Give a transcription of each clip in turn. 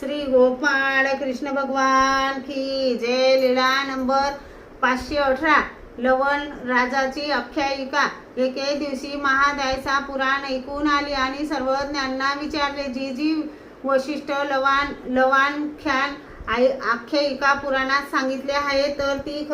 श्री गोपाळ कृष्ण भगवान की जय। लीला नंबर 518 लवण राजाची आख्यायिका। एके दिवशी महादायचा पुराण ऐकून आली आणि सर्वज्ञांना विचारले, जी जी वशिष्ठ लवाणख्यान आख्यायिका पुराणात सांगितले आहे तर ती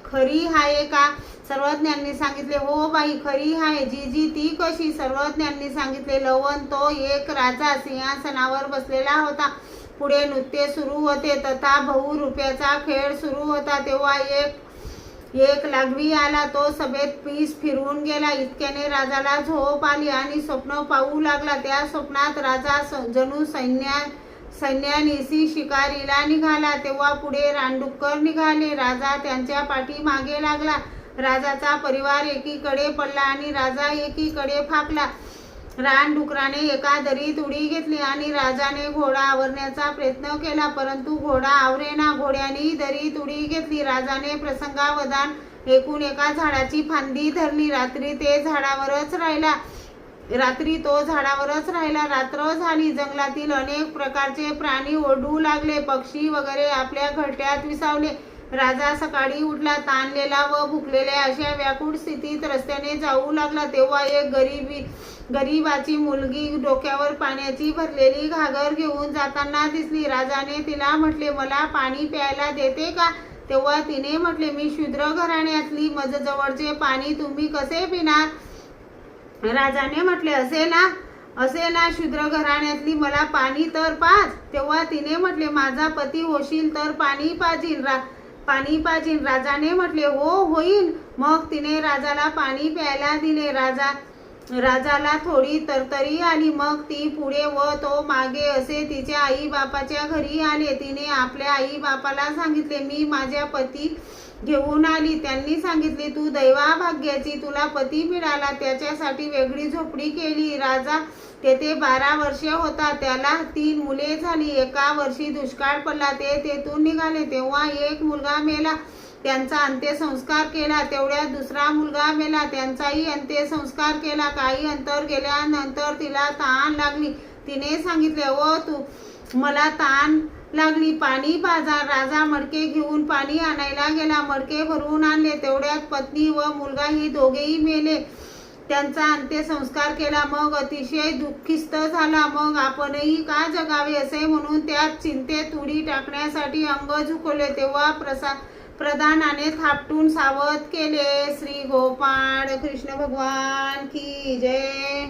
खरी आहे का? सर्वज्ञांनी सांगितले, हो बाई, खरी आहे। जी ती कशी? सर्वज्ञांनी सांगितले, लवण तो एक राजा सिंहासनावर बसलेला होता। पुढे नृत्य सुरू होते तथा बहुरूप्याचा खेळ सुरू होता। तेव्हा एक लाघवी आला, तो सभेत पीस फिरून गेला। इतक्याने राजाला झोप आली आणि स्वप्न पाहू लागला। त्या स्वप्नात राजा जणू सैन्यानिशी शिकारीला निघाला। तेव्हा पुढे रानडुक्कर निघाले। राजा त्यांच्या पाठीमागे लागला। राजाचा परिवार एकीकडे पडला आणि राजा एकीकडे फाकला। रानडुकराने एका दरीत उडी घेतली आणि राजाने घोडा आवरण्याचा प्रयत्न केला, परंतु घोडा आवरेना। घोड्याने दरीत उडी घेतली। राजाने प्रसंगावधान ऐकून एका झाडाची फांदी धरली। रात्री तो झाडावरच राहिला। रात्र झाली। जंगलातील अनेक प्रकारचे प्राणी ओरडू लागले। पक्षी वगैरे आपल्या घरट्यात विसावले। राजा सकाळी उठला, ताणलेला व भुकलेल्या अशा व्याकुळ स्थितीत रस्त्याने जाऊ लागला। तेव्हा एक गरीबाची मुलगी डोक्यावर पाण्याची भरलेली घागर घेऊन जाताना दिसली। राजाने तिला म्हटले, मला पाणी प्यायला देते का? तेव्हा तिने म्हटले, मी शूद्र घराण्यातली, जवळचे पाणी तुम्ही कसे पिणार? राजाने म्हटले, असे ना शूद्र घराण्यातली, मला पाणी तर पाज। तेव्हा तिने म्हटले, माझा पती होशील तर पाणी पाजील। राजाने म्हटले, हो, होईल। मग तिने राजाला पाणी प्यायला दिले। राजाला थोडी तरतरी आली। मग ती पुढे व तो मागे असे तिच्या आई बापाच्या घरी आले। तिने आपल्या आई बापाला सांगितले, मी माझ्या पती घेऊन आली। त्यांनी सांगितले, तू दैवाभाग्याची, तुला पती मिळाला। त्याच्यासाठी वेगळी झोपडी केली। राजा तेथे 12 वर्षे होता। त्याला 3 मुले झाली। एका वर्षी दुष्काळ पडला, ते तेथून निघाले। तेव्हा एक मुलगा मेला, त्यांचा अंत्यसंस्कार केला। तेवढ्यात दुसरा मुलगा मेला, त्यांचाही अंत्यसंस्कार केला। काही अंतर गेल्यानंतर तिला तहान लागली। तिने सांगितले, मला तहान लागली, पाणी पाजा। राजा मडके घेऊन पाणी आणायला गेला। मडके भरून आणले। तेवढ्यात पत्नी व मुलगा ही दोघेही मेले। त्यांचा अंत्यसंस्कार केला। मग अतिशय दुःखिस्त झाला। मग आपणही का जगावे असे म्हणून त्यात चिंतेत उडी टाकण्यासाठी अंग झुकवले। तेव्हा प्रधानाने थापटून सावध केले। श्री गोपाळ कृष्ण भगवान की जय।